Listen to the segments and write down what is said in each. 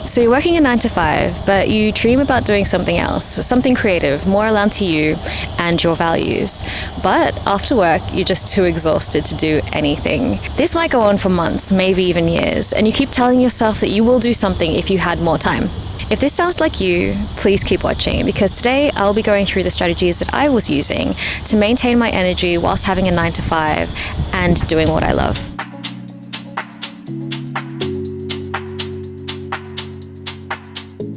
So you're working a 9 to 5, but you dream about doing something else, something creative, more aligned to you and your values. But after work, you're just too exhausted to do anything. This might go on for months, maybe even years, and you keep telling yourself that you will do something if you had more time. If this sounds like you, please keep watching, because today I'll be going through the strategies that I was using to maintain my energy whilst having a 9 to 5 and doing what I love.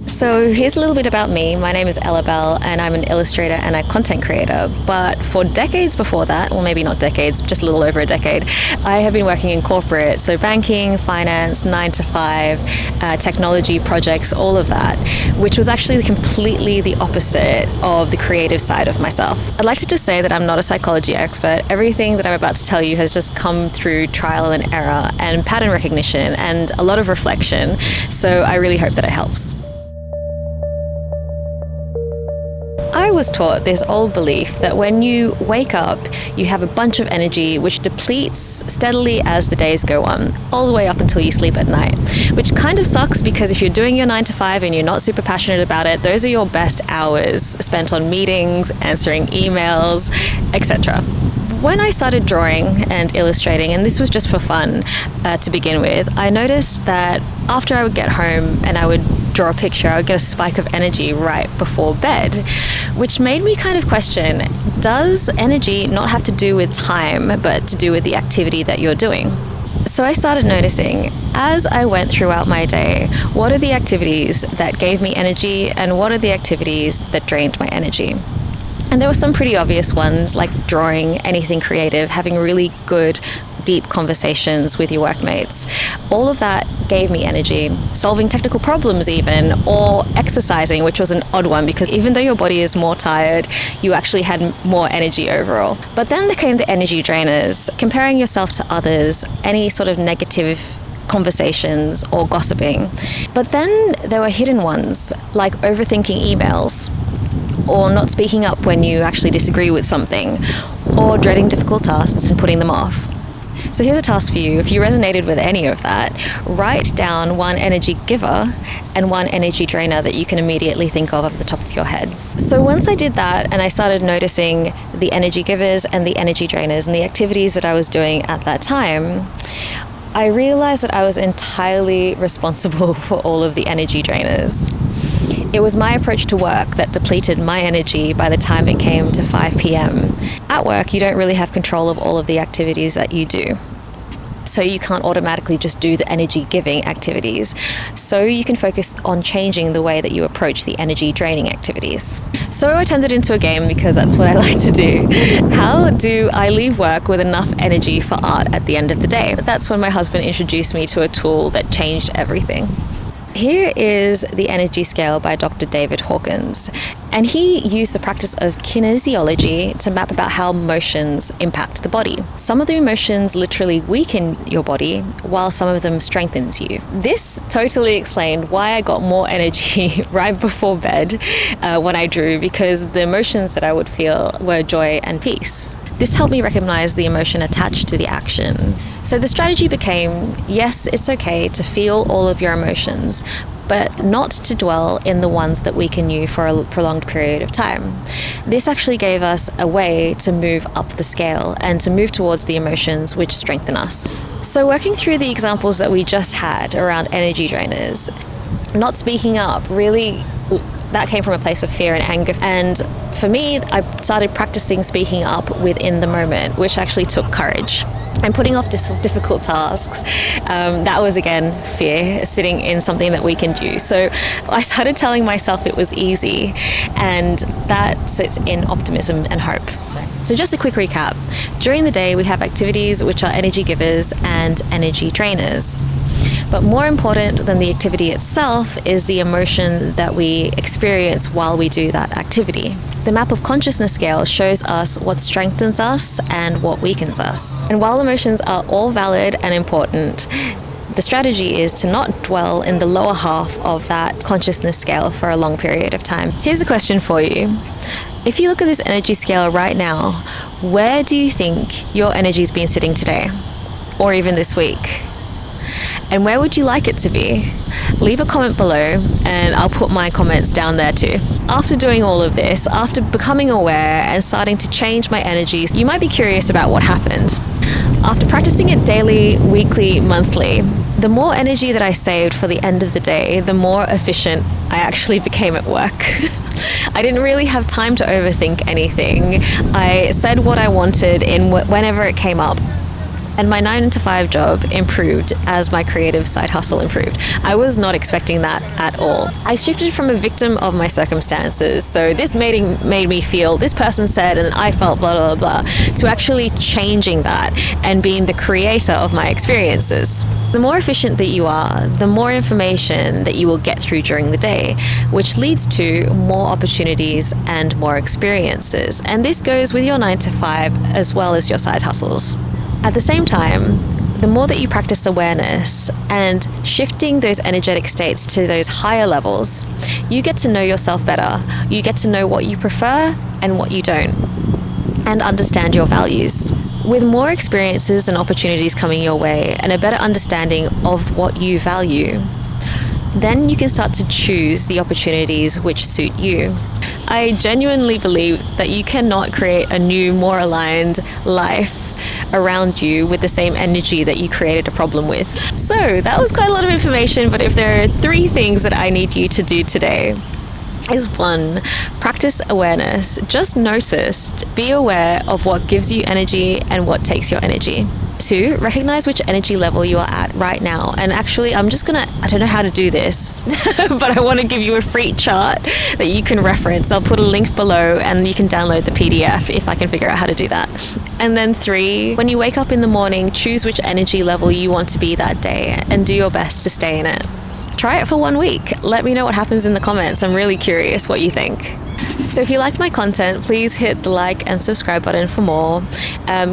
So here's a little bit about me. My name is Ella Bell, and I'm an illustrator and a content creator. But for decades before that, or maybe not decades, just a little over a decade, I have been working in corporate, so banking, finance, 9 to 5, technology projects, all of that, which was actually completely the opposite of the creative side of myself. I'd like to just say that I'm not a psychology expert. Everything that I'm about to tell you has just come through trial and error and pattern recognition and a lot of reflection. So I really hope that it helps. I was taught this old belief that when you wake up, you have a bunch of energy which depletes steadily as the days go on, all the way up until you sleep at night, which kind of sucks because if you're doing your 9 to 5 and you're not super passionate about it, those are your best hours spent on meetings, answering emails, etc. When I started drawing and illustrating, and this was just for fun to begin with, I noticed that after I would get home and I would draw a picture, I would get a spike of energy right before bed, which made me kind of question, does energy not have to do with time, but to do with the activity that you're doing? So I started noticing, as I went throughout my day, what are the activities that gave me energy and what are the activities that drained my energy? And there were some pretty obvious ones, like drawing, anything creative, having really good, deep conversations with your workmates. All of that gave me energy. Solving technical problems even, or exercising, which was an odd one because even though your body is more tired, you actually had more energy overall. But then there came the energy drainers, comparing yourself to others, any sort of negative conversations or gossiping. But then there were hidden ones, like overthinking emails, or not speaking up when you actually disagree with something, or dreading difficult tasks and putting them off. So here's a task for you. If you resonated with any of that, write down one energy giver and one energy drainer that you can immediately think of off the top of your head. So once I did that and I started noticing the energy givers and the energy drainers and the activities that I was doing at that time, I realized that I was entirely responsible for all of the energy drainers. It was my approach to work that depleted my energy by the time it came to 5 p.m. At work, you don't really have control of all of the activities that you do. So you can't automatically just do the energy-giving activities. So you can focus on changing the way that you approach the energy-draining activities. So I turned it into a game because that's what I like to do. How do I leave work with enough energy for art at the end of the day? That's when my husband introduced me to a tool that changed everything. Here is the energy scale by Dr. David Hawkins, and he used the practice of kinesiology to map about how emotions impact the body. Some of the emotions literally weaken your body, while some of them strengthens you. This totally explained why I got more energy right before bed when I drew, because the emotions that I would feel were joy and peace. This helped me recognize the emotion attached to the action. So the strategy became, yes, it's okay to feel all of your emotions, but not to dwell in the ones that weaken you for a prolonged period of time. This actually gave us a way to move up the scale and to move towards the emotions which strengthen us. So working through the examples that we just had around energy drainers, not speaking up, really that came from a place of fear and anger. And for me, I started practicing speaking up within the moment, which actually took courage. And putting off difficult tasks, that was again fear, sitting in something that we can do. So I started telling myself it was easy, and that sits in optimism and hope. So just a quick recap. During the day, we have activities which are energy givers and energy drainers. But more important than the activity itself is the emotion that we experience while we do that activity. The map of consciousness scale shows us what strengthens us and what weakens us. And while emotions are all valid and important, the strategy is to not dwell in the lower half of that consciousness scale for a long period of time. Here's a question for you. If you look at this energy scale right now, where do you think your energy's been sitting today? Or even this week? And where would you like it to be? Leave a comment below and I'll put my comments down there too. After doing all of this, after becoming aware and starting to change my energies, you might be curious about what happened. After practicing it daily, weekly, monthly, the more energy that I saved for the end of the day, the more efficient I actually became at work. I didn't really have time to overthink anything. I said what I wanted in whenever it came up. And my 9-to-5 job improved as my creative side hustle improved. I was not expecting that at all. I shifted from a victim of my circumstances, so this made me feel, this person said and I felt blah, blah, blah, to actually changing that and being the creator of my experiences. The more efficient that you are, the more information that you will get through during the day, which leads to more opportunities and more experiences. And this goes with your 9-to-5 as well as your side hustles. At the same time, the more that you practice awareness and shifting those energetic states to those higher levels, you get to know yourself better. You get to know what you prefer and what you don't, and understand your values. With more experiences and opportunities coming your way and a better understanding of what you value, then you can start to choose the opportunities which suit you. I genuinely believe that you cannot create a new, more aligned life around you with the same energy that you created a problem with. So that was quite a lot of information, but if there are 3 things that I need you to do today, is 1, practice awareness. Just notice, be aware of what gives you energy and what takes your energy. 2, recognize which energy level you are at right now. And actually, I don't know how to do this, but I want to give you a free chart that you can reference. I'll put a link below and you can download the PDF if I can figure out how to do that. And then 3, when you wake up in the morning, choose which energy level you want to be that day and do your best to stay in it. Try it for 1 week. Let me know what happens in the comments. I'm really curious what you think. So if you like my content, please hit the like and subscribe button for more.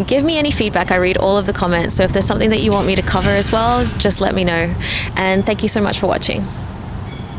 Give me any feedback. I read all of the comments. So if there's something that you want me to cover as well, just let me know. And thank you so much for watching.